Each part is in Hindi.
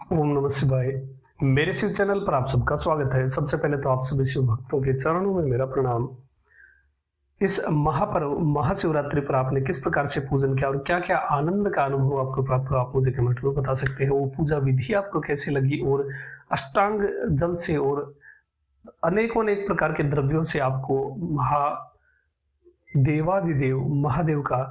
ओम नमः शिवाय। मेरे शिव चैनल पर आप सबका स्वागत है। सबसे पहले तो आप सभी शिव भक्तों के चरणों में मेरा प्रणाम। इस महापर्व महाशिवरात्रि पर आपने किस प्रकार से पूजन किया और क्या क्या आनंद का अनुभव आपको प्राप्त हुआ, आप मुझे कमेंट में बता सकते हैं। वो पूजा विधि आपको कैसी लगी और अष्टांग जल से और अनेकों अनेक प्रकार के द्रव्यों से आपको देवादिदेव महादेव का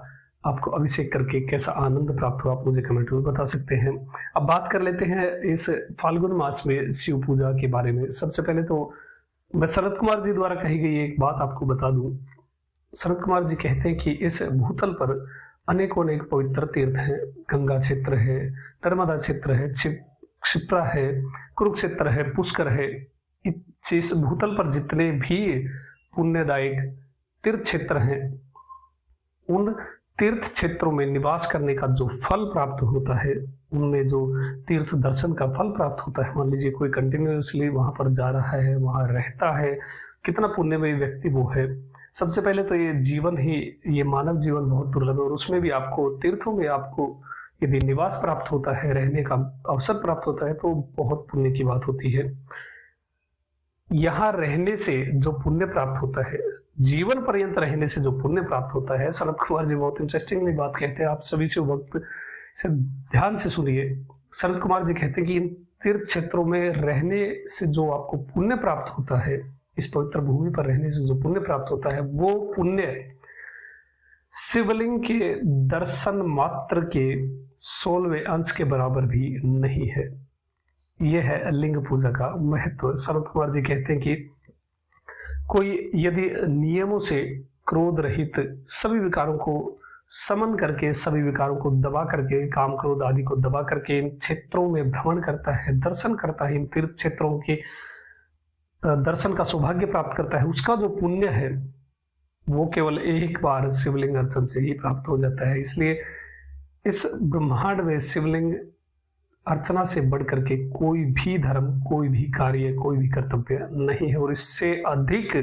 आपको अभिषेक करके कैसा आनंद प्राप्त हुआ, आप मुझे कमेंट में बता सकते हैं। अब बात कर लेते हैं इस फाल्गुन मास में शिव पूजा के बारे में। सबसे पहले तो मैं शरद कुमार जी द्वारा कही गई एक बात आपको बता दूं। शरद कुमार जी कहते हैं कि इस भूतल पर अनेकों अनेक पवित्र तीर्थ हैं। गंगा क्षेत्र है, नर्मदा क्षेत्र है, क्षिप्रा है, कुरुक्षेत्र है, पुष्कर है। इस भूतल पर जितने भी पुण्यदायक तीर्थ क्षेत्र हैं, उन तीर्थ क्षेत्रों में निवास करने का जो फल प्राप्त होता है, उनमें जो तीर्थ दर्शन का फल प्राप्त होता है, मान लीजिए कोई कंटिन्यूसली वहां पर जा रहा है, वहां रहता है, कितना पुण्यमय व्यक्ति वो है। सबसे पहले तो ये जीवन ही, ये मानव जीवन बहुत दुर्लभ है और उसमें भी आपको तीर्थों में आपको यदि निवास प्राप्त होता है, रहने का अवसर प्राप्त होता है, तो बहुत पुण्य की बात होती है। यहाँ रहने से जो पुण्य प्राप्त होता है, जीवन पर्यंत रहने से जो पुण्य प्राप्त होता है, शरद कुमार जी बहुत इंटरेस्टिंगली बात कहते हैं। आप सभी से वक्त से ध्यान से सुनिए। शरद कुमार जी कहते हैं कि इन तीर्थ क्षेत्रों में रहने से जो आपको पुण्य प्राप्त होता है, इस पवित्र भूमि पर रहने से जो पुण्य प्राप्त होता है, वो पुण्य शिवलिंग के दर्शन मात्र के 16वें अंश के बराबर भी नहीं है। यह है लिंग पूजा का महत्व। शरद कुमार जी कहते हैं कि कोई यदि नियमों से क्रोध रहित सभी विकारों को समन करके, सभी विकारों को दबा करके, काम क्रोध आदि को दबा करके इन क्षेत्रों में भ्रमण करता है, दर्शन करता है, इन तीर्थ क्षेत्रों के दर्शन का सौभाग्य प्राप्त करता है, उसका जो पुण्य है वो केवल एक बार शिवलिंग अर्चन से ही प्राप्त हो जाता है। इसलिए इस ब्रह्मांड में शिवलिंग अर्चना से बढ़कर के कोई भी धर्म, कोई भी कार्य, कोई भी कर्तव्य नहीं है और इससे अधिक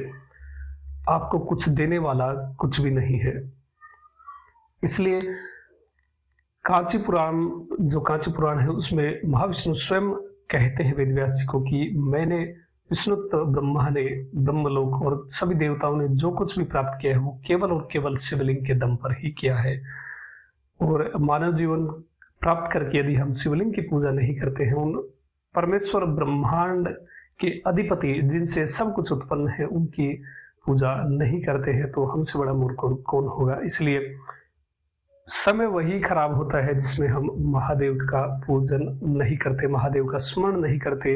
आपको कुछ देने वाला कुछ भी नहीं है। इसलिए कांची पुराण है, उसमें महाविष्णु स्वयं कहते हैं वेदव्यास जी को कि मैंने विष्णुत्व ब्रह्मा ने, ब्रह्मलोक और सभी देवताओं ने जो कुछ भी प्राप्त किया है वो केवल और केवल शिवलिंग के दम पर ही किया है। और मानव जीवन प्राप्त करके यदि हम शिवलिंग की पूजा नहीं करते हैं, उन परमेश्वर ब्रह्मांड के अधिपति जिनसे सब कुछ उत्पन्न है, उनकी पूजा नहीं करते हैं, तो हमसे बड़ा मूर्ख कौन होगा। इसलिए समय वही खराब होता है जिसमें हम महादेव का पूजन नहीं करते, महादेव का स्मरण नहीं करते,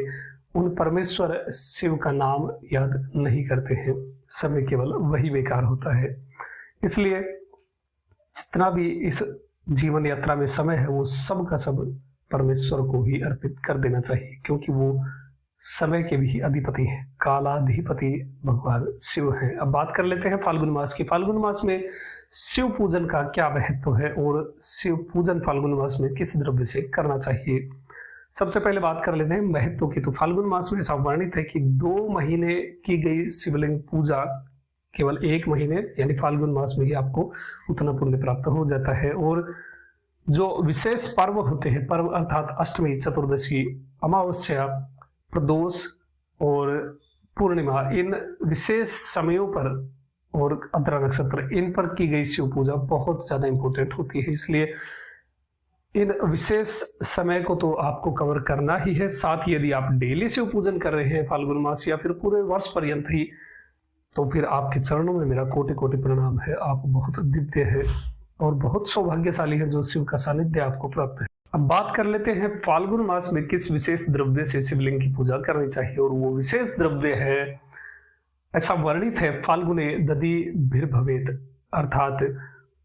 उन परमेश्वर शिव का नाम याद नहीं करते हैं। समय केवल वही बेकार होता है। इसलिए जितना भी इस जीवन यात्रा में समय है, वो सब का सब परमेश्वर को ही अर्पित कर देना चाहिए, क्योंकि वो समय के भी अधिपति हैं, कालाधिपति भगवान शिव हैं। अब बात कर लेते हैं फाल्गुन मास की। फाल्गुन मास में शिव पूजन का क्या महत्व है और शिव पूजन फाल्गुन मास में किस द्रव्य से करना चाहिए। सबसे पहले बात कर लेते हैं महत्व की। तो फाल्गुन मास में ऐसा वर्णित है कि 2 महीने की गई शिवलिंग पूजा केवल 1 महीने यानी फाल्गुन मास में ही आपको उतना पुण्य प्राप्त हो जाता है। और जो विशेष पर्व होते हैं, पर्व अर्थात अष्टमी, चतुर्दशी, अमावस्या, प्रदोष और पूर्णिमा, इन विशेष समयों पर और अद्रा नक्षत्र, इन पर की गई शिव पूजा बहुत ज्यादा इंपॉर्टेंट होती है। इसलिए इन विशेष समय को तो आपको कवर करना ही है। साथ ही यदि आप डेली शिव पूजन कर रहे हैं फाल्गुन मास या फिर पूरे वर्ष पर्यंत ही, तो फिर आपके चरणों में मेरा कोटि कोटि प्रणाम है। आप बहुत दिव्य है और बहुत सौभाग्यशाली है जो शिव का सानिध्य आपको प्राप्त है। अब बात कर लेते हैं फाल्गुन मास में किस विशेष द्रव्य से शिवलिंग की पूजा करनी चाहिए, और वो विशेष द्रव्य है, ऐसा वर्णित है, फाल्गुने दधि भवेत, अर्थात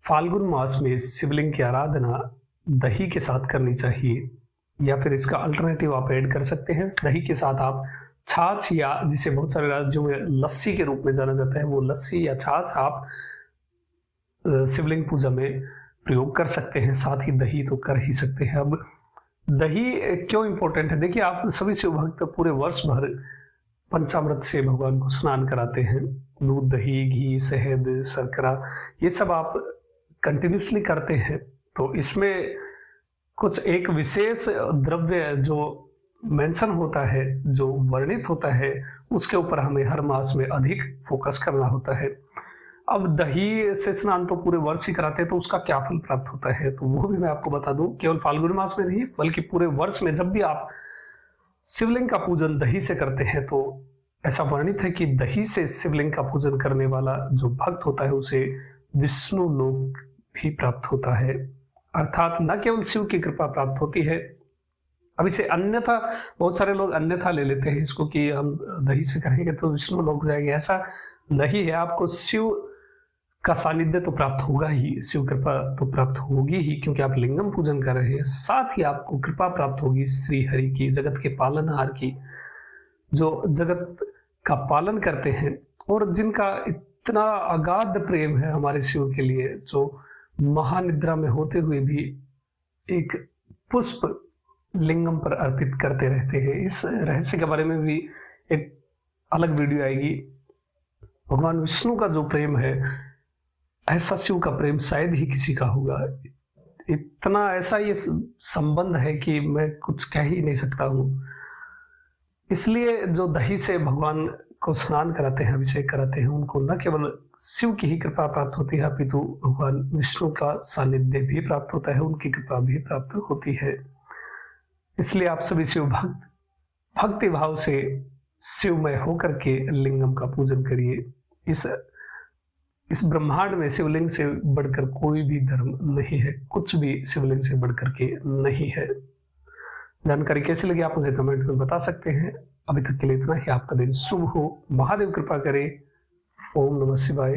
फाल्गुन मास में शिवलिंग की आराधना दही के साथ करनी चाहिए, या फिर इसका अल्टरनेटिव आप ऐड कर सकते हैं। दही के साथ आप छाछ, या जिसे बहुत सारे राज्यों में लस्सी के रूप में जाना जाता है, वो लस्सी या छाछ आप शिवलिंग पूजा में प्रयोग कर सकते हैं। साथ ही दही तो कर ही सकते हैं। अब दही क्यों इंपॉर्टेंट है, देखिए आप सभी शिव भक्त पूरे वर्ष भर पंचामृत से भगवान को स्नान कराते हैं। दूध, दही, घी, शहद, शर्करा, ये सब आप कंटिन्यूसली करते हैं, तो इसमें कुछ एक विशेष द्रव्य जो मेंशन होता है, जो वर्णित होता है, उसके ऊपर हमें हर मास में अधिक फोकस करना होता है। अब दही से स्नान तो पूरे वर्ष ही कराते हैं, तो उसका क्या फल प्राप्त होता है, तो वो भी मैं आपको बता दूं। केवल फाल्गुन मास में नहीं, बल्कि पूरे वर्ष में जब भी आप शिवलिंग का पूजन दही से करते हैं, तो ऐसा वर्णित है कि दही से शिवलिंग का पूजन करने वाला जो भक्त होता है उसे विष्णु लोक भी प्राप्त होता है। अर्थात न केवल शिव की कृपा प्राप्त होती है। अब इसे अन्यथा, बहुत सारे लोग अन्यथा ले लेते हैं इसको कि हम दही से करेंगे तो विष्णु लोक जाएंगे, ऐसा नहीं है। आपको शिव का सानिध्य तो प्राप्त होगा ही, शिव कृपा तो प्राप्त होगी ही, क्योंकि आप लिंगम पूजन कर रहे हैं। साथ ही आपको कृपा प्राप्त होगी श्री हरि की, जगत के पालनहार की, जो जगत का पालन करते हैं और जिनका इतना अगाध प्रेम है हमारे शिव के लिए, जो महानिद्रा में होते हुए भी एक पुष्प लिंगम पर अर्पित करते रहते हैं। इस रहस्य के बारे में भी एक अलग वीडियो आएगी। भगवान विष्णु का जो प्रेम है, ऐसा शिव का प्रेम शायद ही किसी का होगा। इतना ऐसा ये संबंध है कि मैं कुछ कह ही नहीं सकता हूं। इसलिए जो दही से भगवान को स्नान कराते हैं, अभिषेक कराते हैं, उनको न केवल शिव की ही कृपा प्राप्त होती है, अपितु भगवान विष्णु का सानिध्य भी प्राप्त होता है, उनकी कृपा भी प्राप्त होती है। इसलिए आप सभी शिव भक्त भक्ति भाव से शिवमय होकर के लिंगम का पूजन करिए। इस ब्रह्मांड में शिवलिंग से बढ़कर कोई भी धर्म नहीं है, कुछ भी शिवलिंग से बढ़कर के नहीं है। जानकारी कैसी लगी आप मुझे कमेंट में बता सकते हैं। अभी तक के लिए इतना ही। आपका दिन शुभ हो, महादेव कृपा करे। ओम नमः शिवाय।